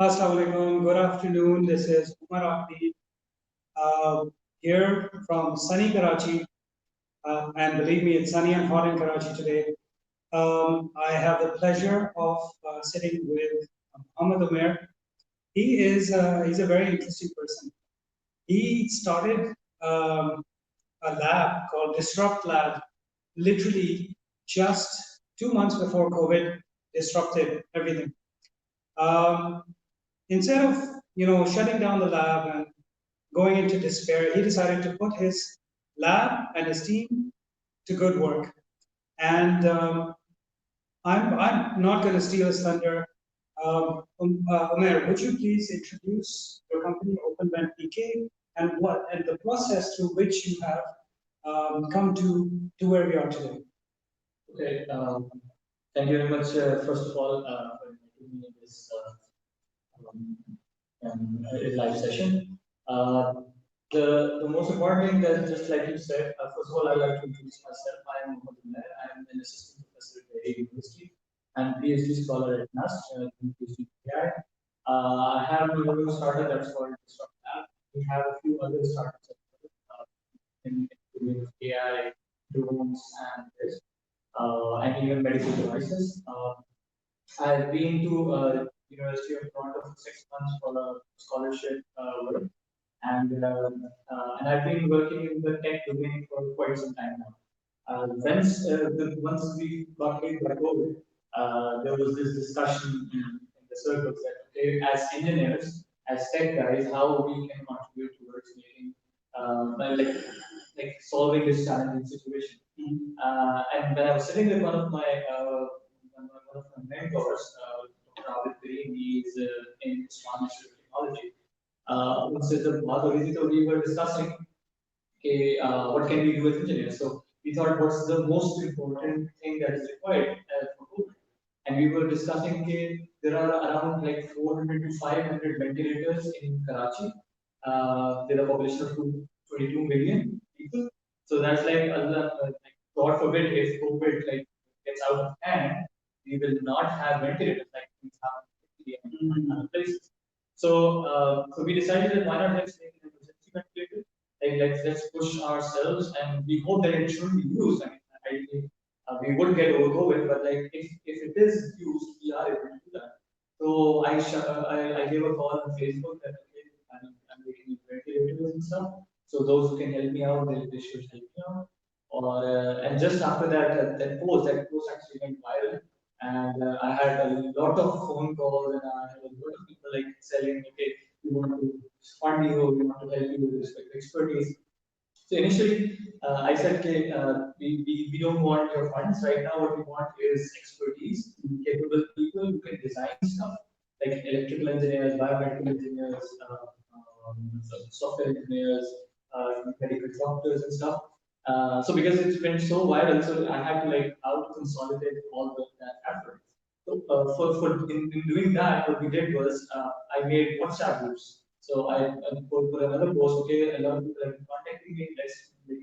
Assalamualaikum. Good afternoon. This is Umar here from sunny Karachi. And believe me, it's sunny and hot in Karachi today. I have the pleasure of sitting with Muhammad Umair. He's a very interesting person. He started a lab called Disrupt Lab literally just 2 months before COVID disrupted everything. Um, Instead of shutting down the lab and going into despair, he decided to put his lab and his team to good work. And I'm not going to steal his thunder. Umair, would you please introduce your company, OpenVentPk, and the process through which you have come to where we are today? Okay. Thank you very much. First of all, for inviting me in this live session. The most important thing that, just like you said, first of all, I'd like to introduce myself. I am Muhammad Umair. I am an assistant professor at the University and PhD scholar at NAS, PhD AI. I have my own startup that's called Disrupt Lab. We have a few other startups in AI, drones, and this, and even medical devices. I've been to University of Toronto for 6 months for a scholarship work, and I've been working in the tech domain for quite some time now. Once we got hit by COVID, there was this discussion in the circles that, okay, as engineers, as tech guys, how we can contribute towards making like solving this challenging situation. And when I was sitting with one of my mentors, Dr. Green, he's in Islam Institute of Technology. उनसे जब बात हो रही थी तो we were discussing okay, what can we do as engineers. So we thought, what's the most important thing that is required for COVID? And we were discussing okay, there are around like 400 to 500 ventilators in Karachi. There are a population of 22 million people. So that's like God forbid if COVID like gets out of hand, we will not have ventilators like we have in other places. So we decided that why not let's make an emergency ventilator. Like let's push ourselves, and we hope that it should be used. I mean, ideally, we would get over COVID, but like if it is used, we are able to do that. So I gave a call on Facebook that okay, I'm making ventilators and stuff. So those who can help me out, they should help me out. Or and just after that, that post actually went viral, and I had a lot of phone calls, and I had a lot of people like selling, okay, we want to fund you, we want to help you with respect to expertise. So initially, I said, okay, we don't want your funds right now. What we want is expertise, capable people who can design stuff, like electrical engineers, biomedical engineers, software engineers, medical doctors and stuff. So because it's been so viral, so I had to like out consolidate all of that effort. So in doing that, what we did was I made WhatsApp groups. So I put another post. Okay, a lot of people have been contacting me.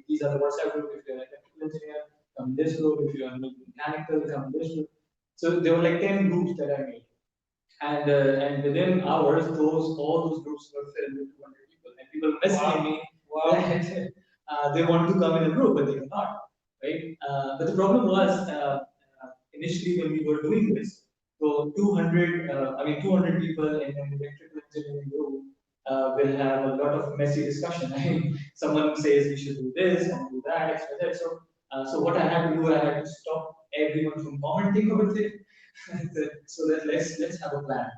These are the WhatsApp group. If you're an electrical engineer, come this group. If you're mechanical, come this group. So there were like 10 groups that I made, and within hours, all those groups were filled with 200 people, and people messaging me that they want to come in a group, but they cannot, right? But the problem was initially when we were doing this, so 200 people in an electrical engineering group will have a lot of messy discussion. I mean, someone says we should do this and do that, etc. So what I had to do, I had to stop everyone from commenting over it. So that let's have a plan.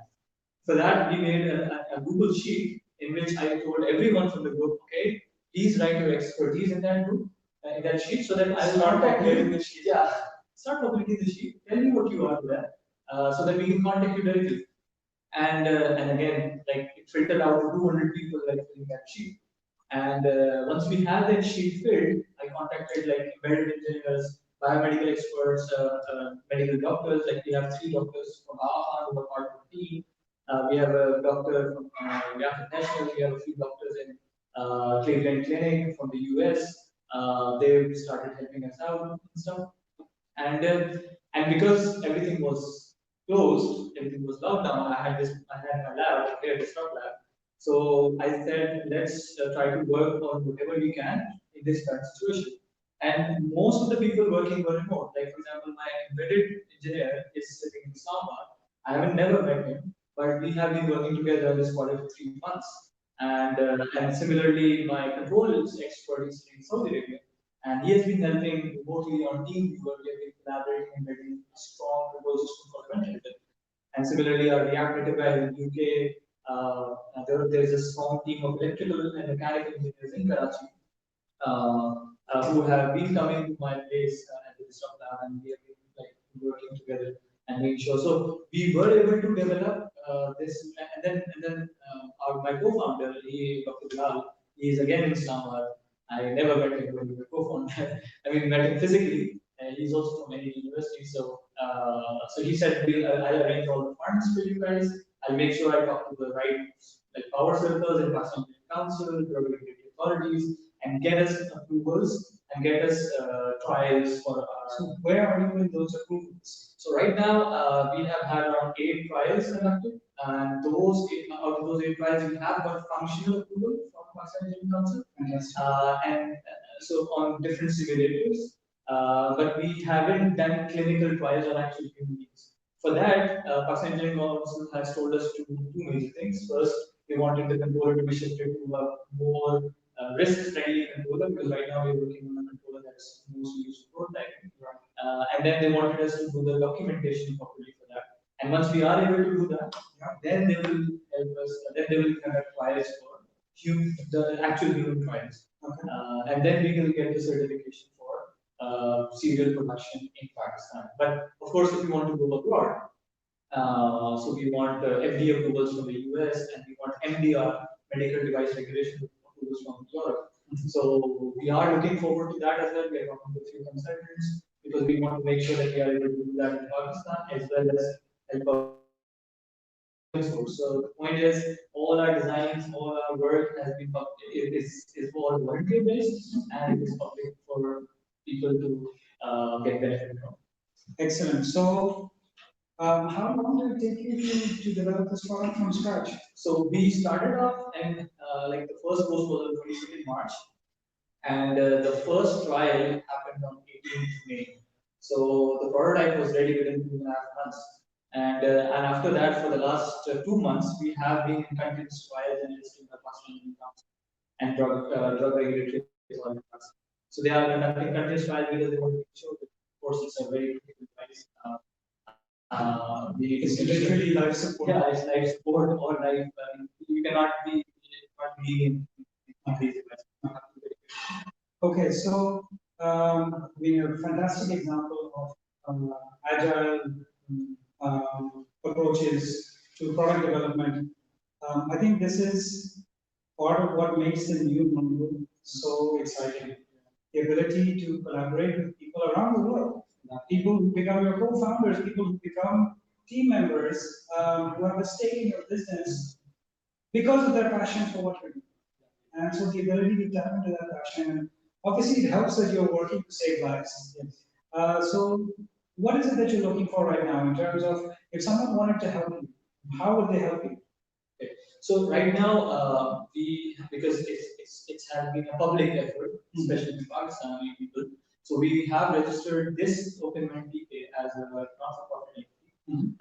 For that, we made a Google sheet in which I told everyone from the group, okay, please write your expertise in that group, in that sheet, so that I will contact you. The sheet. Yeah, start populating the sheet. Tell me what you are good at, so that we can contact you directly. And again, like it filtered out 200 people like filling that sheet. And once we had that sheet filled, I contacted like embedded engineers, biomedical experts, medical doctors. Like we have 3 doctors from AHA who are part of the team. We have a doctor from National. We have a few doctors in Cleveland Clinic from the US. They started helping us out and stuff. And because everything was closed, everything was locked down. I had my lab, So I said, let's try to work on whatever we can in this current situation. And most of the people working were remote. Like, for example, my embedded engineer is sitting in Islamabad. I haven't never met him, but we have been working together this quarter for 3 months. And similarly, my controls expert is sitting in Saudi Arabia. And he has been helping remotely on team viewer. We have been collaborating and building a strong control system for ventilator. And similarly, our React Native guy in UK, there's a strong team of electrical and mechanical engineers in Karachi uh, who have been coming to my place at the Vista Lab, and we have been like working together and making sure. So we were able to develop this, and then my co-founder, Dr. Bilal, he is again in Islamabad. I never met him when we were co-founder. I mean, met him physically. He's also from any university, so he said, I'll arrange all the funds for you guys. I'll make sure I talk to the right like power circles and Pakistan Council, regulatory authorities, and get us approvals and get us trials for our. So where are you in those approvals? So right now we have had around 8 trials conducted, and out of those 8 trials, we have got functional approval from Pakistan Engineering Council, and so on different simulators, but we haven't done clinical trials on actual human beings. For that, Pakistan Engineering Council has told us to do 2 major things. First, they wanted the controller to be shifted to a more risk-friendly controller, because right now we're working on a controller that's mostly used for prototyping. And then they wanted us to do the documentation properly for that. And once we are able to do that, then they will help us. Then they will conduct trials for the actual human trials, and then we will get the certification for serial production in Pakistan. But of course, if we want to go abroad, so we want FDA approvals from the US, and we want MDR, medical device regulation approvals from Europe. So we are looking forward to that as well. We are talking to a few consultants because we want to make sure that we are able to do that in Pakistan as well as help our. So the point is, all our designs, all our work has been is all voluntary based, and it is public for people to get benefit from. Excellent. So how long did it take you to develop this product from scratch? So we started off, and like the first post was on 22nd March, and the first trial happened on 18th May. So the prototype was ready within 2.5 months, and after that, for the last 2 months, we have been in continuous trials and testing the Pakistan Council and drug regulatory authorities. So they are conducting continuous trials because they want to make sure that courses are very critical device. It's literally life support. Yeah, it's life support or life. You cannot be in these devices. Okay, so we have a fantastic example of agile approaches to product development. I think this is part of what makes the new normal so exciting. The ability to collaborate with people around the world, people who become your co-founders, people who become team members, who have a stake in your business because of their passion for what you're doing. And so the ability to tap into that passion, obviously it helps that you're working to save lives. So what is it that you're looking for right now in terms of if someone wanted to help you, how would they help you? Okay. So right now, because it's has been a public effort, especially in Pakistani people. So we have registered this OpenVentPk as a non-for-profit entity.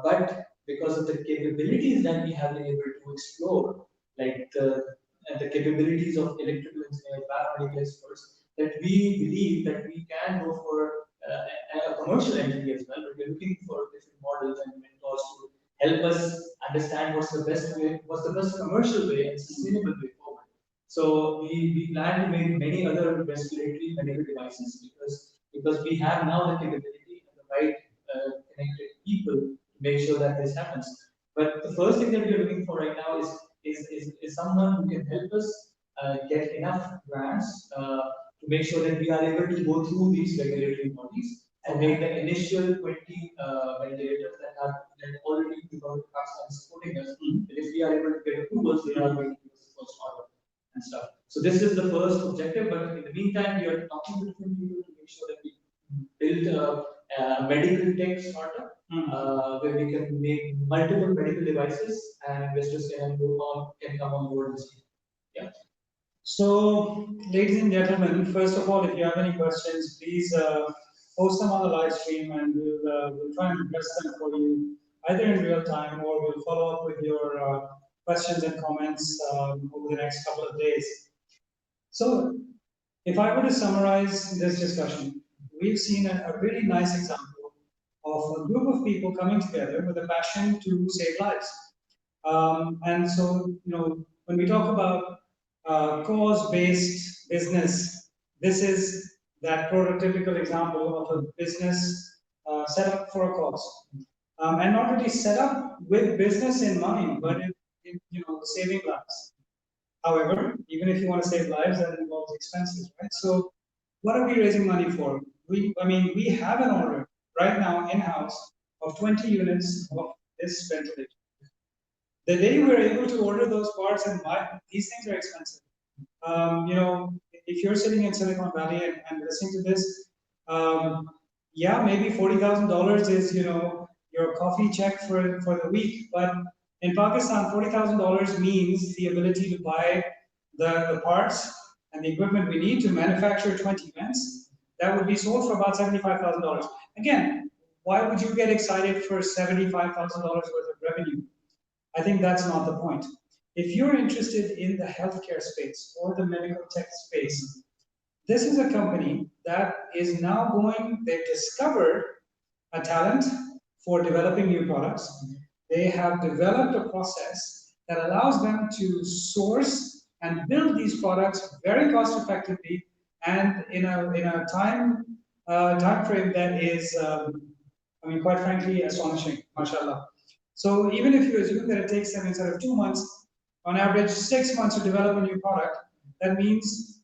But because of the capabilities that we have been able to explore, like the capabilities of electrical engineers, biomedical experts, that we believe that we can go for a commercial entity as well. But we're looking for different models and mentors to help us understand what's the best way, what's the best commercial way and sustainable way forward. So we plan to make many other respiratory medical devices because we have now the capability and the right connected people to make sure that this happens. But the first thing that we are looking for right now is someone who can help us get enough grants to make sure that we are able to go through these regulatory bodies and make the initial 20 ventilators that already developed Pakistan supporting us. That if we are able to get approvals, they are going to give us the first order and stuff. So this is the first objective, but in the meantime, we are talking to different people to make sure that we build medical tech startup where we can make multiple medical devices and investors can come on board this year. Yeah. So, ladies and gentlemen, first of all, if you have any questions, please post them on the live stream and we'll try and address them for you either in real time or we'll follow up with your questions and comments over the next couple of days. So, if I were to summarize this discussion, we've seen a really nice example of a group of people coming together with a passion to save lives. And so, when we talk about cause-based business, this is that prototypical example of a business set up for a cause. And not really set up with business in mind, but in saving lives. However, even if you want to save lives, that involves expenses, right? So what are we raising money for? We have an order right now in-house of 20 units of this ventilator. The day we're able to order those parts and buy, these things are expensive. If you're sitting in Silicon Valley and listening to this, yeah, maybe $40,000 is, your coffee check for the week. But in Pakistan, $40,000 means the ability to buy the parts and the equipment we need to manufacture 20 vents. That would be sold for about $75,000. Again, why would you get excited for $75,000 worth of revenue? I think that's not the point. If you're interested in the healthcare space or the medical tech space, this is a company that is now they've discovered a talent for developing new products. They have developed a process that allows them to source and build these products very cost effectively and in a time frame that is, quite frankly, astonishing, mashallah. So even if you assume that it takes them instead of 2 months, on average 6 months to develop a new product, that means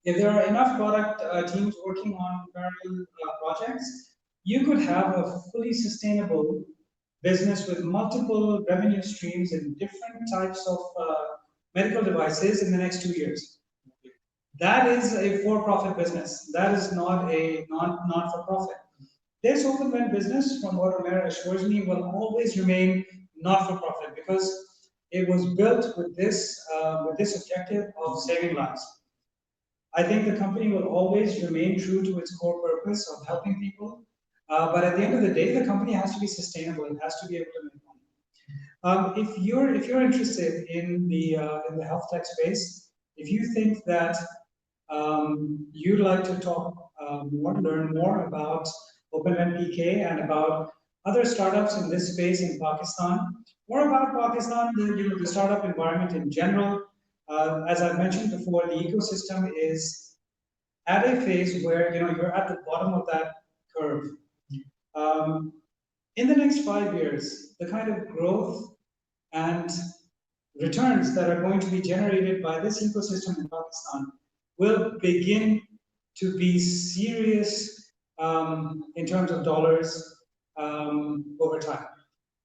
if there are enough product teams working on parallel projects, you could have a fully sustainable business with multiple revenue streams in different types of medical devices in the next 2 years. That is a for-profit business. That is not a not-for-profit. This OpenVent business, from what Umair assures me, will always remain not-for-profit because it was built with this objective of saving lives. I think the company will always remain true to its core purpose of helping people, but at the end of the day, the company has to be sustainable. It has to be able to make money. If you're interested in the health tech space, if you think that you'd like to learn more about OpenVentPk and about other startups in this space in Pakistan, or about Pakistan, the startup environment in general. As I've mentioned before, the ecosystem is at a phase where you're at the bottom of that curve. In the next 5 years, the kind of growth and returns that are going to be generated by this ecosystem in Pakistan will begin to be serious in terms of dollars over time.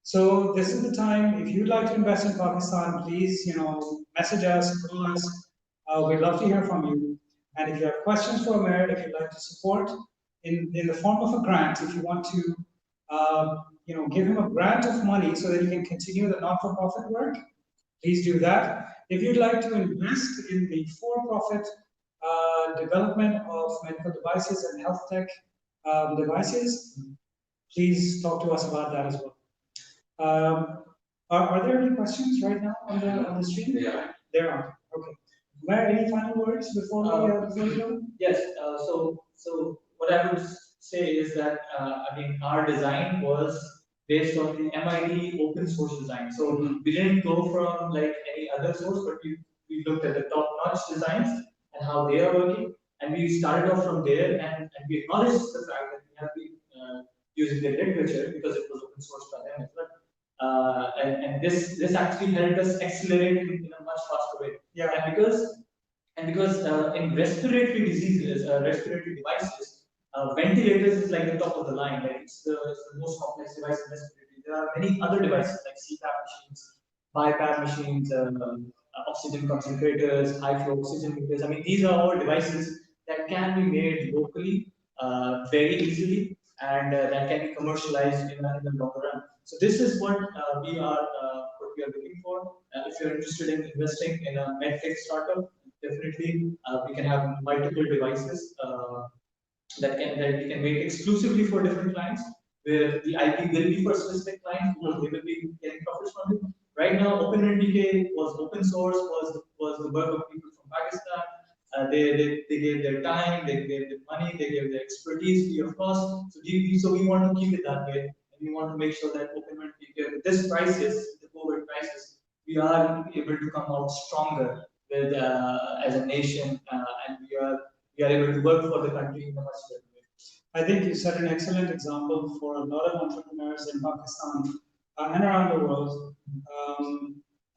So this is the time. If you'd like to invest in Pakistan, please, message us, call us. We'd love to hear from you. And if you have questions for Umair, if you'd like to support in the form of a grant, if you want to, give him a grant of money so that he can continue the not-for-profit work, please do that. If you'd like to invest in the for-profit development of medical devices and health tech devices, please talk to us about that as well. Are there any questions right now on the stream? There are. Okay. Umair, any final words before we go? Yes. So what I would say is that our design was based on the MIT open source design. So we didn't go from like any other source, but we looked at the top-notch designs and how they are working, and we started off from there, and we acknowledged the fact that we have been using the literature because it was open source by them as well. And this actually helped us accelerate in a much faster way. Yeah. And because in respiratory diseases, respiratory devices, ventilators is like the top of the line. Like it's the most complex device in respiratory. There are many other devices like CPAP machines, BiPAP machines, oxygen concentrators, high flow oxygen meters. These are all devices that can be made locally very easily. and that can be commercialized in the longer run. So this is what we are looking for. If you're interested in investing in a medtech startup, definitely we can have multiple devices that we can make exclusively for different clients, where the IP will be for specific clients, because they will be getting profits from it. Right now, OpenVentPk was open source, was the work of people from Pakistan. They gave their time, they gave their money, they gave their expertise free of cost. So we want to keep it that way, and we want to make sure that OpenVentPk, with this crisis, the COVID crisis, we are able to come out stronger with as a nation, and we are able to work for the country in a much better way. I think you set an excellent example for a lot of entrepreneurs in Pakistan and around the world.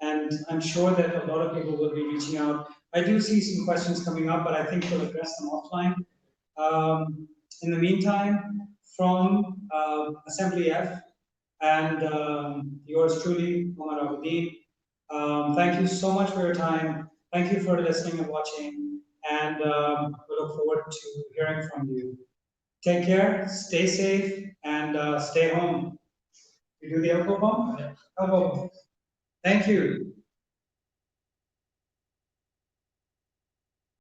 And I'm sure that a lot of people will be reaching out. I do see some questions coming up, but I think we'll address them offline. In the meantime, from AssemblyF and yours truly, Muhammad Umair, thank you so much for your time. Thank you for listening and watching, and we look forward to hearing from you. Take care, stay safe, and stay home. You do the elbow bump? Yeah. Elbow bump. Thank you.